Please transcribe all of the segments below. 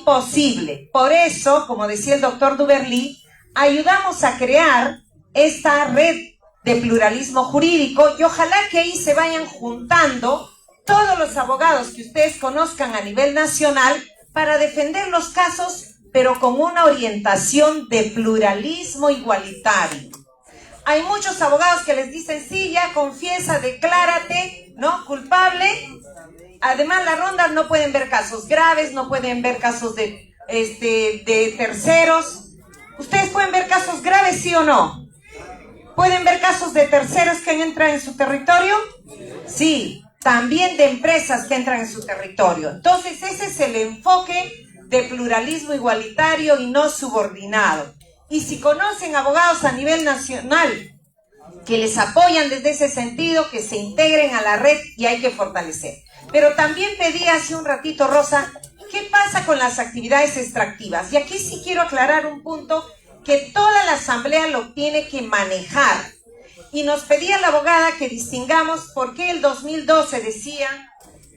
imposible. Por eso, como decía el doctor Duberly, ayudamos a crear esta red de pluralismo jurídico y ojalá que ahí se vayan juntando todos los abogados que ustedes conozcan a nivel nacional para defender los casos, pero con una orientación de pluralismo igualitario. Hay muchos abogados que les dicen, sí, ya confiesa, declárate, ¿no? Culpable. Además, las rondas no pueden ver casos graves, no pueden ver casos de terceros. ¿Ustedes pueden ver casos graves, sí o no? ¿Pueden ver casos de terceros que entran en su territorio? Sí, también de empresas que entran en su territorio. Entonces, ese es el enfoque de pluralismo igualitario y no subordinado. Y si conocen abogados a nivel nacional que les apoyan desde ese sentido, que se integren a la red y hay que fortalecer. Pero también pedí hace un ratito, Rosa, ¿qué pasa con las actividades extractivas? Y aquí sí quiero aclarar un punto que toda la asamblea lo tiene que manejar. Y nos pedía la abogada que distingamos por qué el 2012 decía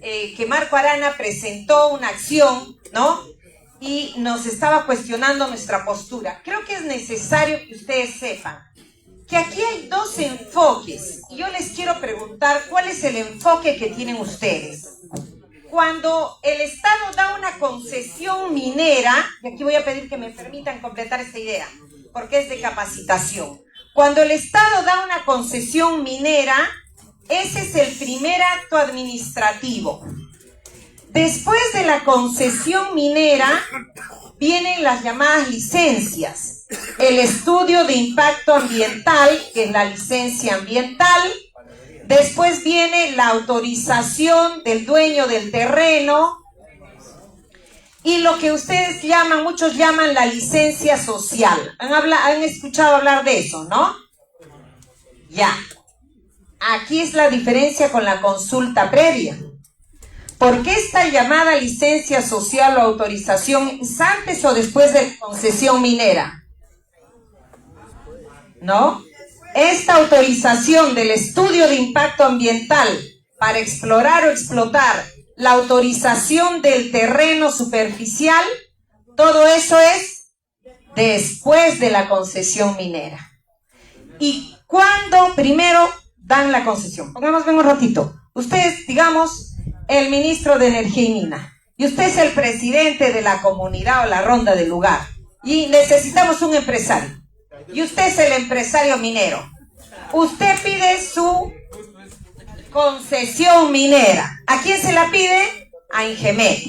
que Marco Arana presentó una acción, ¿no? Y nos estaba cuestionando nuestra postura. Creo que es necesario que ustedes sepan que aquí hay dos enfoques. Y yo les quiero preguntar cuál es el enfoque que tienen ustedes. Cuando el Estado da una concesión minera, y aquí voy a pedir que me permitan completar esta idea, porque es de capacitación. Cuando el Estado da una concesión minera, ese es el primer acto administrativo. Después de la concesión minera, vienen las llamadas licencias. El estudio de impacto ambiental, que es la licencia ambiental. Después viene la autorización del dueño del terreno. Y lo que ustedes llaman, muchos llaman la licencia social. Han escuchado hablar de eso, ¿no? Ya. Aquí es la diferencia con la consulta previa. ¿Por qué esta llamada licencia social o autorización es antes o después de concesión minera? ¿No? Esta autorización del estudio de impacto ambiental para explorar o explotar, la autorización del terreno superficial, todo eso es después de la concesión minera. ¿Y cuándo primero dan la concesión? Pongamos un ratito. Ustedes, digamos, el ministro de Energía y Mina, y usted es el presidente de la comunidad o la ronda del lugar, y necesitamos un empresario, y usted es el empresario minero. Usted pide su concesión minera. ¿A quién se la pide? A Ingemet.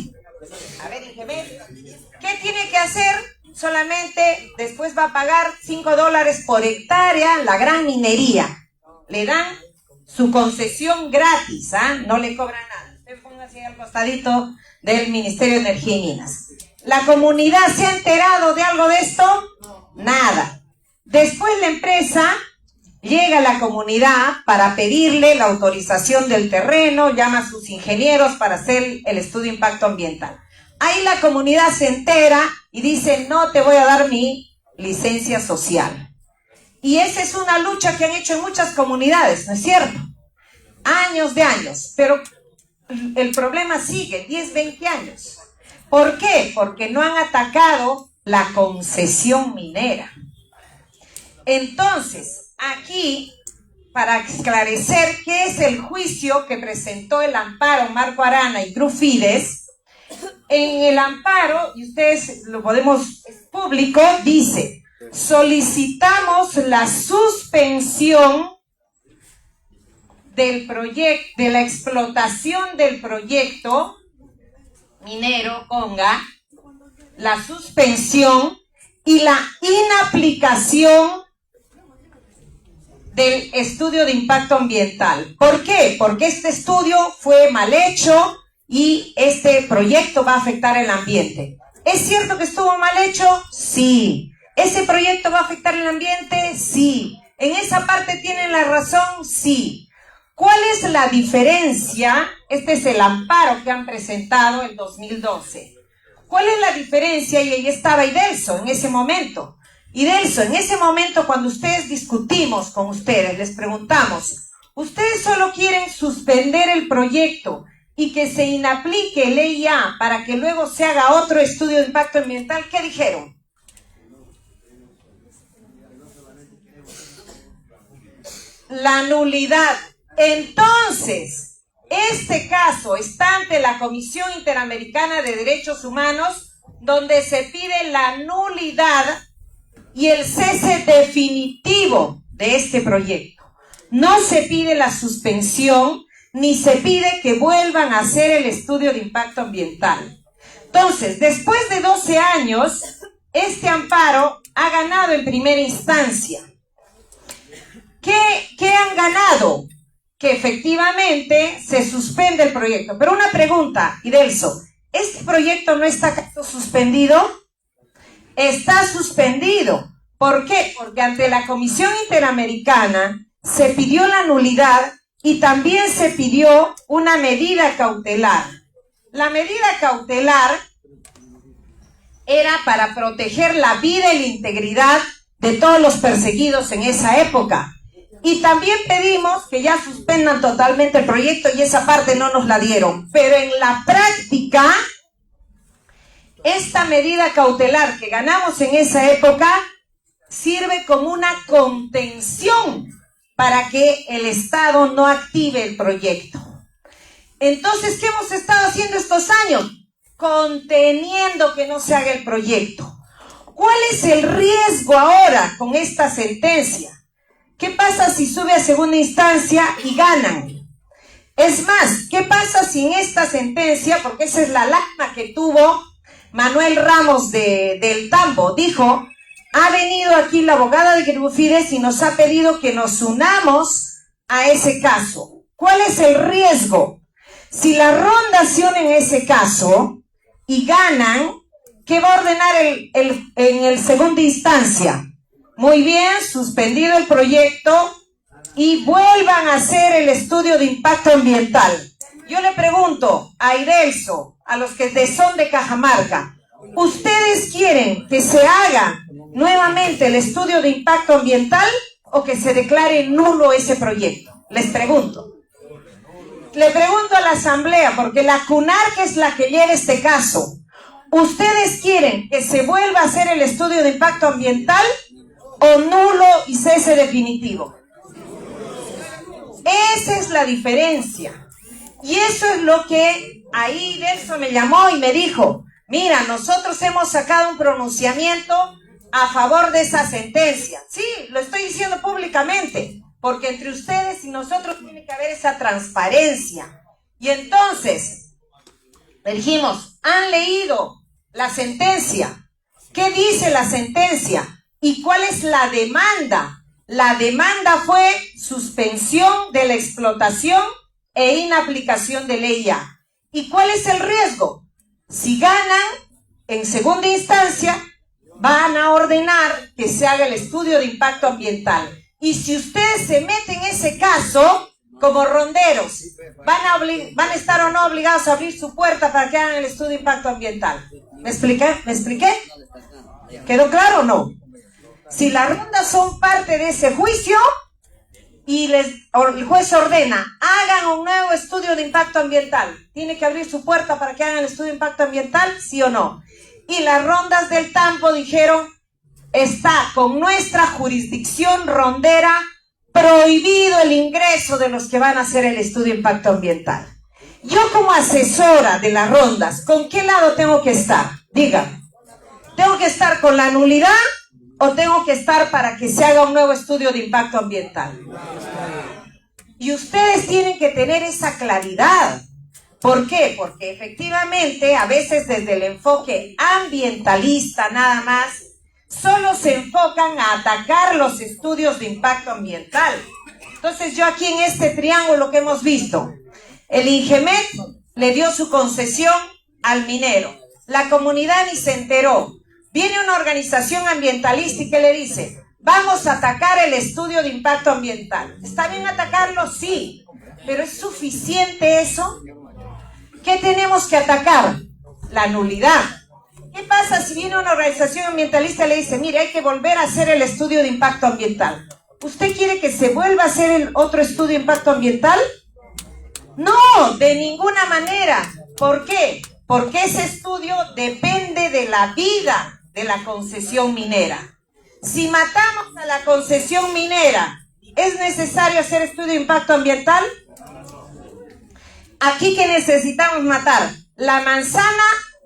A ver, Ingemet, ¿qué tiene que hacer? Solamente después va a pagar $5 por hectárea la gran minería. Le dan su concesión gratis, no le cobran nada. Usted póngase al costadito del Ministerio de Energía y Minas. ¿La comunidad se ha enterado de algo de esto? Nada. Después la empresa llega a la comunidad para pedirle la autorización del terreno, llama a sus ingenieros para hacer el estudio de impacto ambiental. Ahí la comunidad se entera y dice, no te voy a dar mi licencia social. Y esa es una lucha que han hecho en muchas comunidades, ¿no es cierto? Años de años, pero el problema sigue, 10, 20 años. ¿Por qué? Porque no han atacado la concesión minera. Entonces, aquí, para esclarecer qué es el juicio que presentó el amparo Marco Arana y Grupo Fides, en el amparo, y ustedes lo podemos, es público, dice, solicitamos la suspensión del proyecto, de la explotación del proyecto minero Conga, la suspensión y la inaplicación del estudio de impacto ambiental. ¿Por qué? Porque este estudio fue mal hecho y este proyecto va a afectar el ambiente. ¿Es cierto que estuvo mal hecho? Sí. ¿Ese proyecto va a afectar el ambiente? Sí. ¿En esa parte tienen la razón? Sí. ¿Cuál es la diferencia? Este es el amparo que han presentado en 2012. ¿Cuál es la diferencia? Y ahí estaba Idelso en ese momento. Idelso, en ese momento cuando ustedes discutimos con ustedes, les preguntamos, ¿ustedes solo quieren suspender el proyecto y que se inaplique ley A para que luego se haga otro estudio de impacto ambiental, ¿qué dijeron? La nulidad. Entonces, este caso está ante la Comisión Interamericana de Derechos Humanos, donde se pide la nulidad y el cese definitivo de este proyecto. No se pide la suspensión, ni se pide que vuelvan a hacer el estudio de impacto ambiental. Entonces, después de 12 años, este amparo ha ganado en primera instancia. ¿Qué han ganado? Que efectivamente se suspende el proyecto. Pero una pregunta, Idelso, ¿este proyecto no está acaso suspendido? Está suspendido. ¿Por qué? Porque ante la Comisión Interamericana se pidió la nulidad y también se pidió una medida cautelar. La medida cautelar era para proteger la vida y la integridad de todos los perseguidos en esa época. Y también pedimos que ya suspendan totalmente el proyecto y esa parte no nos la dieron. Pero en la práctica, esta medida cautelar que ganamos en esa época sirve como una contención para que el Estado no active el proyecto. Entonces, ¿qué hemos estado haciendo estos años? Conteniendo que no se haga el proyecto. ¿Cuál es el riesgo ahora con esta sentencia? ¿Qué pasa si sube a segunda instancia y ganan? Es más, ¿qué pasa si en esta sentencia, porque esa es la lagna que tuvo Manuel Ramos del Tambo, dijo, ha venido aquí la abogada de Grufides y nos ha pedido que nos unamos a ese caso? ¿Cuál es el riesgo? Si la ronda se une en ese caso y ganan, ¿qué va a ordenar en el segunda instancia? Muy bien, suspendido el proyecto y vuelvan a hacer el estudio de impacto ambiental. Yo le pregunto a Idelso, a los que son de Cajamarca, ¿ustedes quieren que se haga nuevamente el estudio de impacto ambiental o que se declare nulo ese proyecto? Les pregunto. Le pregunto a la asamblea, porque la CUNARC es la que lleva este caso. ¿Ustedes quieren que se vuelva a hacer el estudio de impacto ambiental o nulo y cese definitivo? Esa es la diferencia. Y eso es lo que ahí Idelso me llamó y me dijo, mira, nosotros hemos sacado un pronunciamiento a favor de esa sentencia. Sí, lo estoy diciendo públicamente, porque entre ustedes y nosotros tiene que haber esa transparencia. Y entonces, le dijimos, ¿han leído la sentencia? ¿Qué dice la sentencia? ¿Y cuál es la demanda? La demanda fue suspensión de la explotación e inaplicación de ley A. ¿Y cuál es el riesgo? Si ganan, en segunda instancia, van a ordenar que se haga el estudio de impacto ambiental. Y si ustedes se meten en ese caso, como ronderos, van a estar o no obligados a abrir su puerta para que hagan el estudio de impacto ambiental. ¿Me expliqué? ¿Me expliqué? ¿Quedó claro o no? Si las rondas son parte de ese juicio y el juez ordena, hagan un nuevo estudio de impacto ambiental, ¿tiene que abrir su puerta para que hagan el estudio de impacto ambiental? ¿Sí o no? Y las rondas del Tambo dijeron, está con nuestra jurisdicción rondera prohibido el ingreso de los que van a hacer el estudio de impacto ambiental. Yo como asesora de las rondas, ¿con qué lado tengo que estar? Díganme. ¿Tengo que estar con la nulidad o tengo que estar para que se haga un nuevo estudio de impacto ambiental? Y ustedes tienen que tener esa claridad. ¿Por qué? Porque efectivamente a veces desde el enfoque ambientalista nada más, solo se enfocan a atacar los estudios de impacto ambiental. Entonces yo aquí en este triángulo que hemos visto, el INGEMET le dio su concesión al minero, la comunidad ni se enteró. Viene una organización ambientalista y ¿qué le dice? Vamos a atacar el estudio de impacto ambiental. ¿Está bien atacarlo? Sí. ¿Pero es suficiente eso? ¿Qué tenemos que atacar? La nulidad. ¿Qué pasa si viene una organización ambientalista y le dice, mire, hay que volver a hacer el estudio de impacto ambiental? ¿Usted quiere que se vuelva a hacer el otro estudio de impacto ambiental? No, de ninguna manera. ¿Por qué? Porque ese estudio depende de la vida de la concesión minera. Si matamos a la concesión minera, ¿es necesario hacer estudio de impacto ambiental? Aquí, ¿qué necesitamos matar? ¿La manzana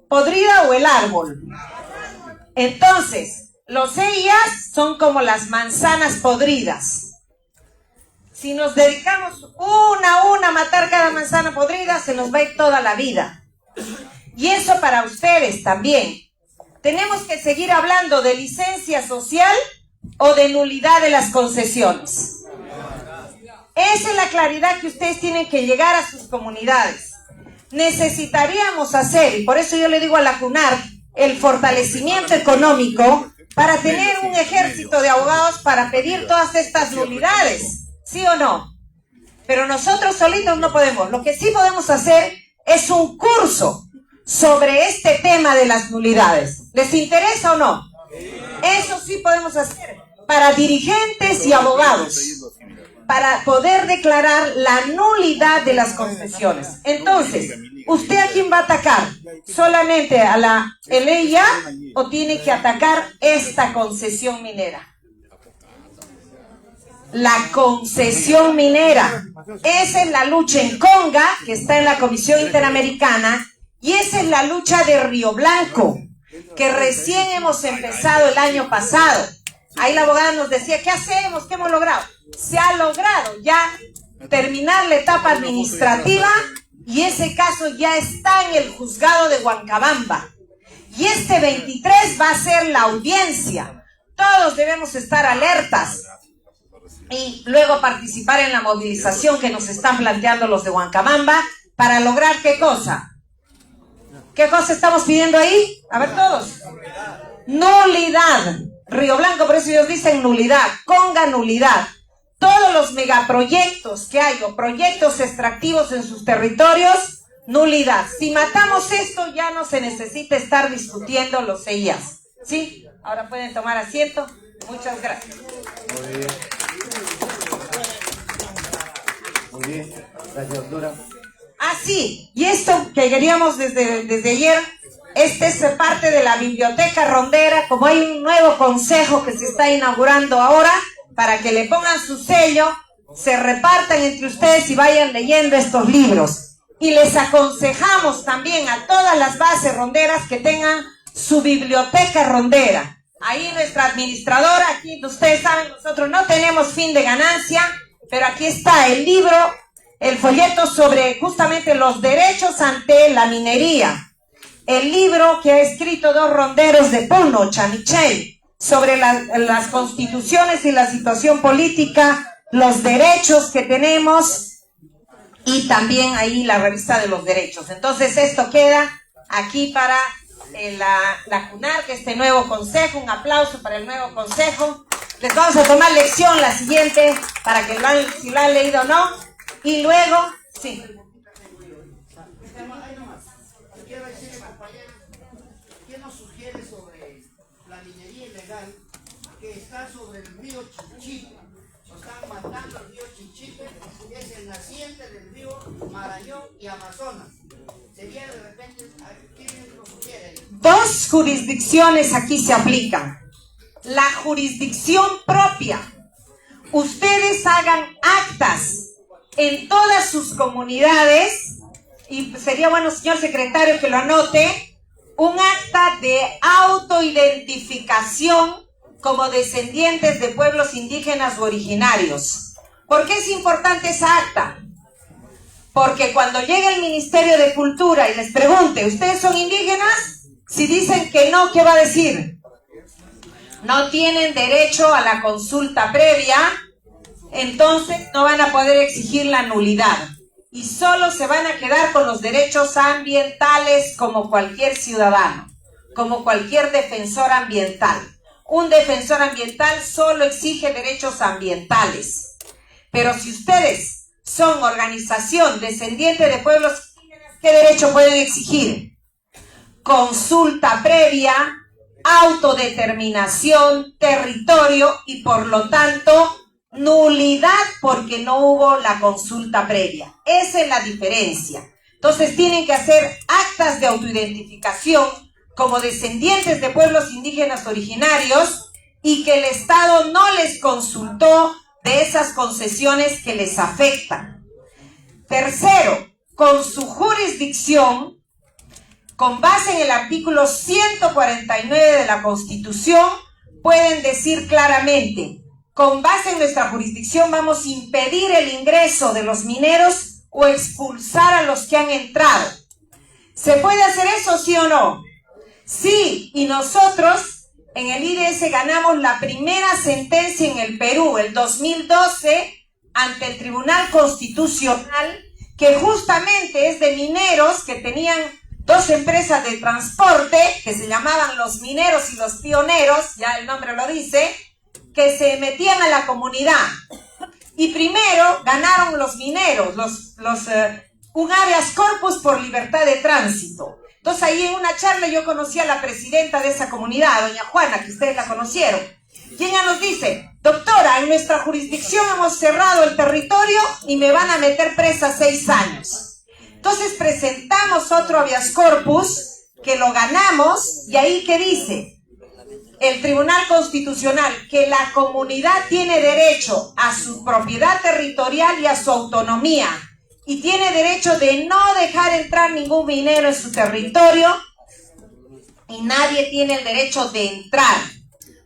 podrida o el árbol? Entonces, los EIAs son como las manzanas podridas. Si nos dedicamos una a una a matar cada manzana podrida, se nos va a ir toda la vida. Y eso para ustedes también. Tenemos que seguir hablando de licencia social o de nulidad de las concesiones. Esa es la claridad que ustedes tienen que llegar a sus comunidades. Necesitaríamos hacer, y por eso yo le digo a la CUNARC, el fortalecimiento económico para tener un ejército de abogados para pedir todas estas nulidades, ¿sí o no? Pero nosotros solitos no podemos. Lo que sí podemos hacer es un curso sobre este tema de las nulidades. ¿Les interesa o no? Eso sí podemos hacer para dirigentes y abogados, para poder declarar la nulidad de las concesiones. Entonces, ¿usted a quién va a atacar? ¿Solamente a la EIA o tiene que atacar esta concesión minera? La concesión minera. Esa es la lucha en Conga, que está en la Comisión Interamericana, y esa es la lucha de Río Blanco, que recién hemos empezado el año pasado. Ahí la abogada nos decía, ¿qué hacemos? ¿Qué hemos logrado? Se ha logrado ya terminar la etapa administrativa y ese caso ya está en el juzgado de Huancabamba. Y este 23 va a ser la audiencia. Todos debemos estar alertas y luego participar en la movilización que nos están planteando los de Huancabamba para lograr ¿qué cosa? ¿Qué cosa estamos pidiendo ahí? A ver todos. Nulidad. Río Blanco, por eso ellos dicen nulidad. Conga, nulidad. Todos los megaproyectos que hay o proyectos extractivos en sus territorios, nulidad. Si matamos esto, ya no se necesita estar discutiendo los EIAs. ¿Sí? Ahora pueden tomar asiento. Muchas gracias. Muy bien. Muy bien. Gracias, doctora. Ah, sí. Y esto que queríamos desde ayer, este es parte de la biblioteca rondera, como hay un nuevo consejo que se está inaugurando ahora, para que le pongan su sello, se repartan entre ustedes y vayan leyendo estos libros. Y les aconsejamos también a todas las bases ronderas que tengan su biblioteca rondera. Ahí nuestra administradora, aquí ustedes saben, nosotros no tenemos fin de ganancia, pero aquí está el libro, el folleto sobre justamente los derechos ante la minería. El libro que ha escrito dos ronderos de Puno, Chamichel, sobre las constituciones y la situación política, los derechos que tenemos y también ahí la revista de los derechos. Entonces esto queda aquí para la CUNARC, este nuevo consejo. Un aplauso para el nuevo consejo. Les vamos a tomar lección la siguiente para que si lo han leído o no. Y luego, sí. ¿Qué nos sugiere sobre la minería ilegal que está sobre el río Chinchipe? Nos están matando el río Chinchipe, que es el naciente del río Marañón y Amazonas. Sería de repente, ¿qué nos sugiere? Dos jurisdicciones aquí se aplican. La jurisdicción propia. Ustedes hagan actas en todas sus comunidades, y sería bueno, señor secretario, que lo anote, un acta de autoidentificación como descendientes de pueblos indígenas u originarios. ¿Por qué es importante esa acta? Porque cuando llegue el Ministerio de Cultura y les pregunte, ¿ustedes son indígenas? Si dicen que no, ¿qué va a decir? No tienen derecho a la consulta previa, entonces no van a poder exigir la nulidad. Y solo se van a quedar con los derechos ambientales como cualquier ciudadano, como cualquier defensor ambiental. Un defensor ambiental solo exige derechos ambientales. Pero si ustedes son organización descendiente de pueblos indígenas, ¿qué derecho pueden exigir? Consulta previa, autodeterminación, territorio y por lo tanto nulidad porque no hubo la consulta previa. Esa es la diferencia. Entonces tienen que hacer actas de autoidentificación como descendientes de pueblos indígenas originarios y que el Estado no les consultó de esas concesiones que les afectan. Tercero, con su jurisdicción, con base en el artículo 149 de la Constitución, pueden decir claramente: con base en nuestra jurisdicción vamos a impedir el ingreso de los mineros o expulsar a los que han entrado. ¿Se puede hacer eso, sí o no? Sí, y nosotros en el IDS ganamos la primera sentencia en el Perú, el 2012, ante el Tribunal Constitucional, que justamente es de mineros que tenían dos empresas de transporte, que se llamaban Los Mineros y Los Pioneros, ya el nombre lo dice, que se metían a la comunidad. Y primero ganaron los mineros, un habeas corpus por libertad de tránsito. Entonces ahí en una charla yo conocí a la presidenta de esa comunidad, doña Juana, que ustedes la conocieron. Y ella nos dice: doctora, en nuestra jurisdicción hemos cerrado el territorio y me van a meter presa 6 años. Entonces presentamos otro habeas corpus que lo ganamos, y ahí ¿qué dice? El Tribunal Constitucional, que la comunidad tiene derecho a su propiedad territorial y a su autonomía, y tiene derecho de no dejar entrar ningún minero en su territorio, y nadie tiene el derecho de entrar.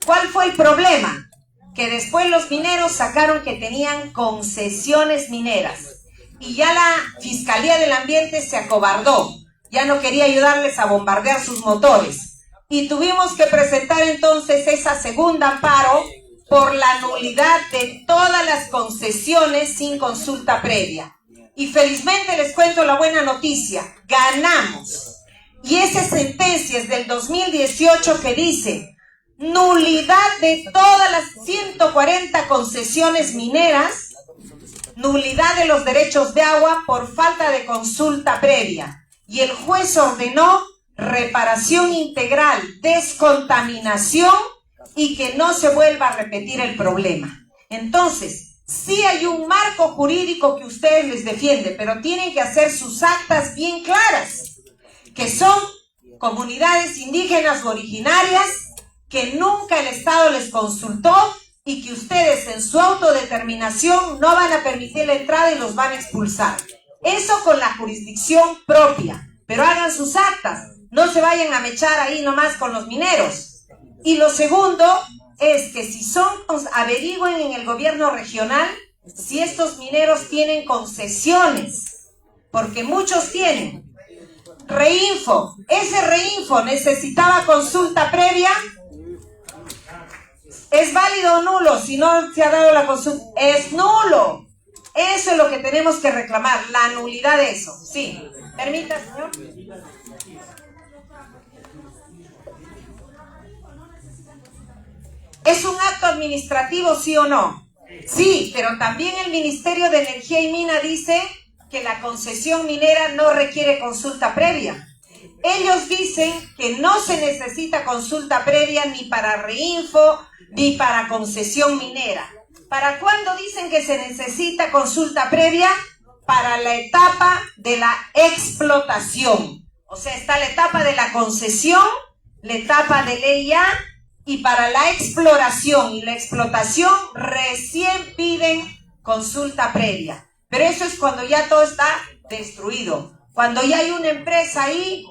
¿Cuál fue el problema? Que después los mineros sacaron que tenían concesiones mineras, y ya la Fiscalía del Ambiente se acobardó, ya no quería ayudarles a bombardear sus motores. Y tuvimos que presentar entonces esa segunda amparo por la nulidad de todas las concesiones sin consulta previa. Y felizmente les cuento la buena noticia: ganamos. Y esa sentencia es del 2018 que dice: nulidad de todas las 140 concesiones mineras, nulidad de los derechos de agua por falta de consulta previa. Y el juez ordenó reparación integral, descontaminación y que no se vuelva a repetir el problema. Entonces, sí hay un marco jurídico que ustedes les defienden, pero tienen que hacer sus actas bien claras, que son comunidades indígenas o originarias que nunca el Estado les consultó y que ustedes en su autodeterminación no van a permitir la entrada y los van a expulsar. Eso con la jurisdicción propia, pero hagan sus actas. No se vayan a mechar ahí nomás con los mineros. Y lo segundo es que si son, averigüen en el gobierno regional si estos mineros tienen concesiones, porque muchos tienen. Reinfo, ese Reinfo necesitaba consulta previa. ¿Es válido o nulo si no se ha dado la consulta? Es nulo. Eso es lo que tenemos que reclamar, la nulidad de eso. Sí, permita, señor. ¿Es un acto administrativo, sí o no? Sí, pero también el Ministerio de Energía y Mina dice que la concesión minera no requiere consulta previa. Ellos dicen que no se necesita consulta previa ni para Reinfo ni para concesión minera. ¿Para cuándo dicen que se necesita consulta previa? Para la etapa de la explotación. O sea, está la etapa de la concesión, la etapa de LEIA, y para la exploración y la explotación recién piden consulta previa. Pero eso es cuando ya todo está destruido. Cuando ya hay una empresa ahí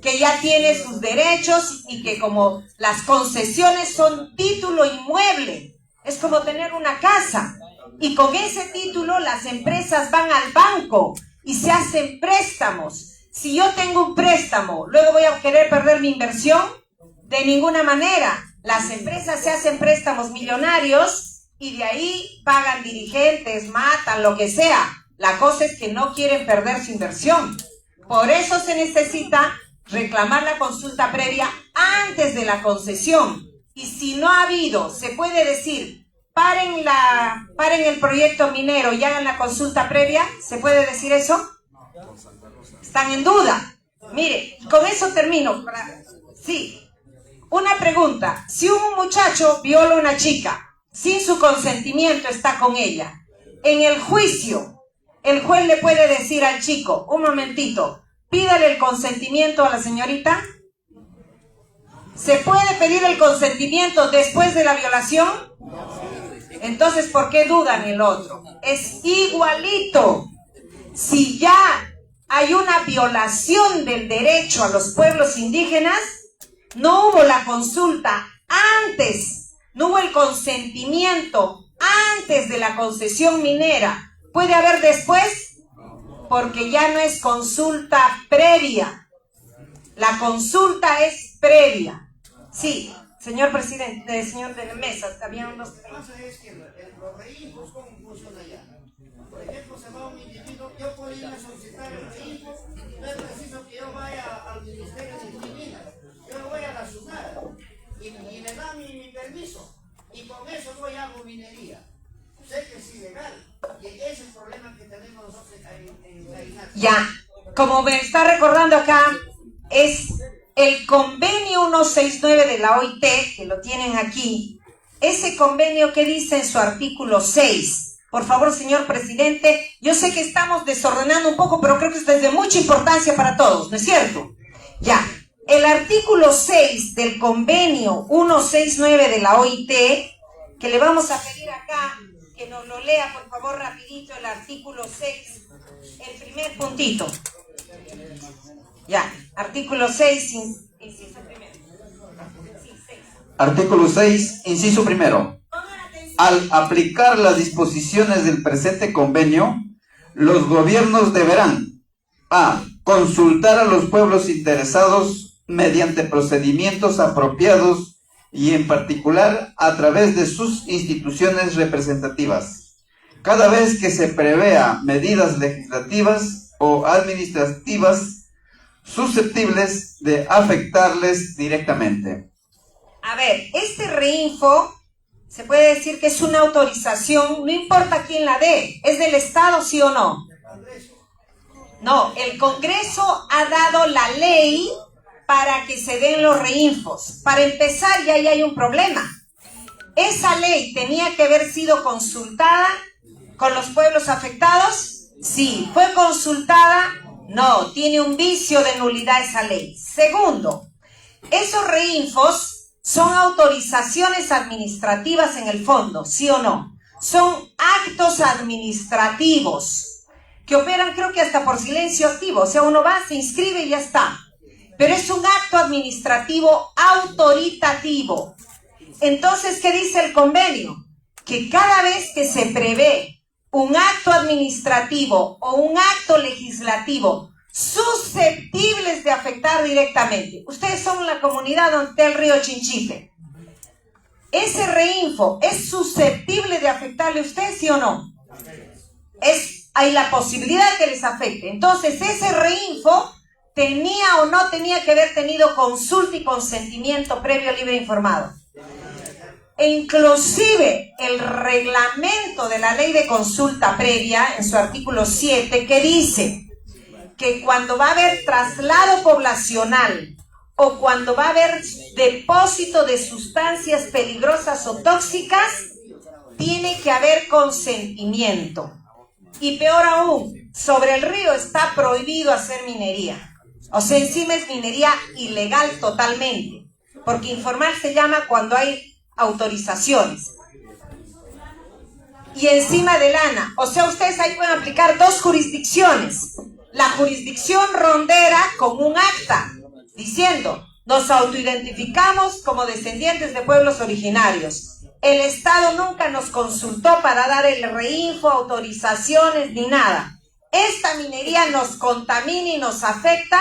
que ya tiene sus derechos y que como las concesiones son título inmueble, es como tener una casa. Y con ese título las empresas van al banco y se hacen préstamos. Si yo tengo un préstamo, ¿luego voy a querer perder mi inversión? De ninguna manera. Las empresas se hacen préstamos millonarios y de ahí pagan dirigentes, matan, lo que sea. La cosa es que no quieren perder su inversión. Por eso se necesita reclamar la consulta previa antes de la concesión. Y si no ha habido, se puede decir, paren el proyecto minero y hagan la consulta previa. ¿Se puede decir eso? ¿Están en duda? Mire, con eso termino. Sí. Una pregunta: si un muchacho viola a una chica, sin su consentimiento está con ella. En el juicio, el juez le puede decir al chico, un momentito, pídale el consentimiento a la señorita. ¿Se puede pedir el consentimiento después de la violación? Entonces, ¿por qué dudan el otro? Es igualito. Si ya hay una violación del derecho a los pueblos indígenas, no hubo la consulta antes, no hubo el consentimiento antes de la concesión minera. ¿Puede haber después? Porque ya no es consulta previa. La consulta es previa. Sí, señor presidente, señor de la mesa, había unos... Lo que pasa es que los reinfos, ¿cómo funciona allá? Por ejemplo, se va un individuo, yo puedo ir a solicitar el reinfo, no es preciso que yo vaya al Ministerio de Minas, yo voy a la SUNAT y me da mi permiso, y con eso voy a hago minería. Sé que es ilegal, y ese es el problema que tenemos nosotros en Cainata. Ya, como me está recordando acá, es el convenio 169 de la OIT, que lo tienen aquí, ese convenio que dice en su artículo 6. Por favor, señor presidente, yo sé que estamos desordenando un poco, pero creo que esto es de mucha importancia para todos, ¿no es cierto? Ya, el artículo 6 del convenio 169 de la OIT, que le vamos a pedir acá que nos lo lea, por favor, rapidito, el artículo 6, el primer puntito. Ya, artículo 6, inciso primero. Sí, 6. Artículo 6, inciso primero. Al aplicar las disposiciones del presente convenio, los gobiernos deberán: a. Consultar a los pueblos interesados mediante procedimientos apropiados y en particular a través de sus instituciones representativas, cada vez que se prevea medidas legislativas o administrativas susceptibles de afectarles directamente. A ver, este reinfo se puede decir que es una autorización, no importa quién la dé, ¿es del Estado, sí o no? No, el Congreso ha dado la ley para que se den los reinfos. Para empezar, ya ahí hay un problema. ¿Esa ley tenía que haber sido consultada con los pueblos afectados? Sí. ¿Fue consultada? No, tiene un vicio de nulidad esa ley. Segundo, esos reinfos son autorizaciones administrativas en el fondo, ¿sí o no? Son actos administrativos que operan, creo que hasta por silencio activo. O sea, uno va, se inscribe y ya está. Pero es un acto administrativo autoritativo. Entonces, ¿qué dice el convenio? Que cada vez que se prevé un acto administrativo o un acto legislativo susceptibles de afectar directamente. Ustedes son la comunidad del río Chinchipe. ¿Ese reinfo es susceptible de afectarle a usted, sí o no? Hay la posibilidad de que les afecte. Entonces, ese reinfo tenía o no tenía que haber tenido consulta y consentimiento previo, libre e informado. E inclusive el reglamento de la ley de consulta previa, en su artículo 7, que dice que cuando va a haber traslado poblacional o cuando va a haber depósito de sustancias peligrosas o tóxicas, tiene que haber consentimiento. Y peor aún, sobre el río está prohibido hacer minería. O sea, encima es minería ilegal totalmente, porque informal se llama cuando hay autorizaciones. Y encima de lana, o sea, ustedes ahí pueden aplicar dos jurisdicciones. La jurisdicción rondera con un acta diciendo: nos autoidentificamos como descendientes de pueblos originarios. El Estado nunca nos consultó para dar el reinfo, autorizaciones ni nada. Esta minería nos contamina y nos afecta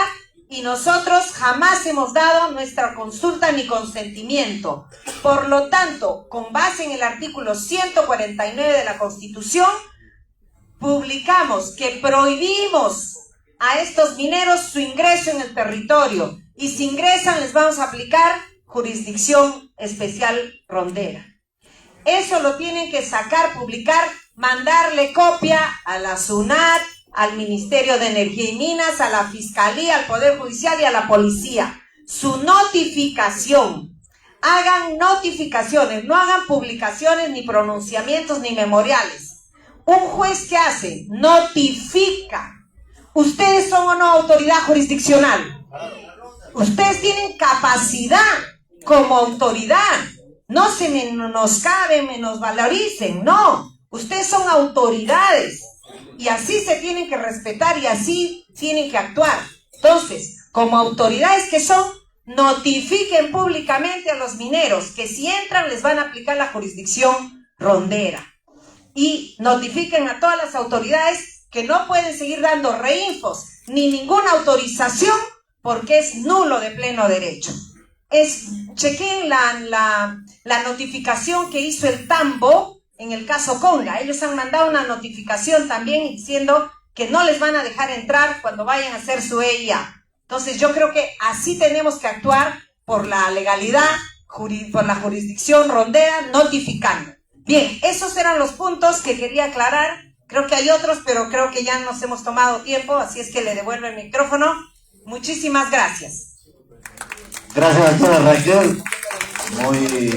y nosotros jamás hemos dado nuestra consulta ni consentimiento. Por lo tanto, con base en el artículo 149 de la Constitución, publicamos que prohibimos a estos mineros su ingreso en el territorio y si ingresan les vamos a aplicar jurisdicción especial rondera. Eso lo tienen que sacar, publicar, mandarle copia a la SUNAT, al Ministerio de Energía y Minas, a la Fiscalía, al Poder Judicial y a la Policía. Su notificación hagan notificaciones, no hagan publicaciones, ni pronunciamientos, ni memoriales. Un juez, ¿qué hace? Notifica. ¿Ustedes son o no autoridad jurisdiccional? Ustedes tienen capacidad como autoridad. No se menoscaben, menosvaloricen, no. Ustedes son autoridades. Y así se tienen que respetar y así tienen que actuar. Entonces, como autoridades que son, notifiquen públicamente a los mineros que si entran les van a aplicar la jurisdicción rondera. Y notifiquen a todas las autoridades que no pueden seguir dando reinfos ni ninguna autorización porque es nulo de pleno derecho. Chequen la notificación que hizo el Tambo en el caso Conga. Ellos han mandado una notificación también diciendo que no les van a dejar entrar cuando vayan a hacer su EIA. Entonces yo creo que así tenemos que actuar por la legalidad, por la jurisdicción rondera, notificando. Bien, esos eran los puntos que quería aclarar. Creo que hay otros, pero creo que ya nos hemos tomado tiempo, así es que le devuelvo el micrófono. Muchísimas gracias. Gracias, doctora Raquel. Muy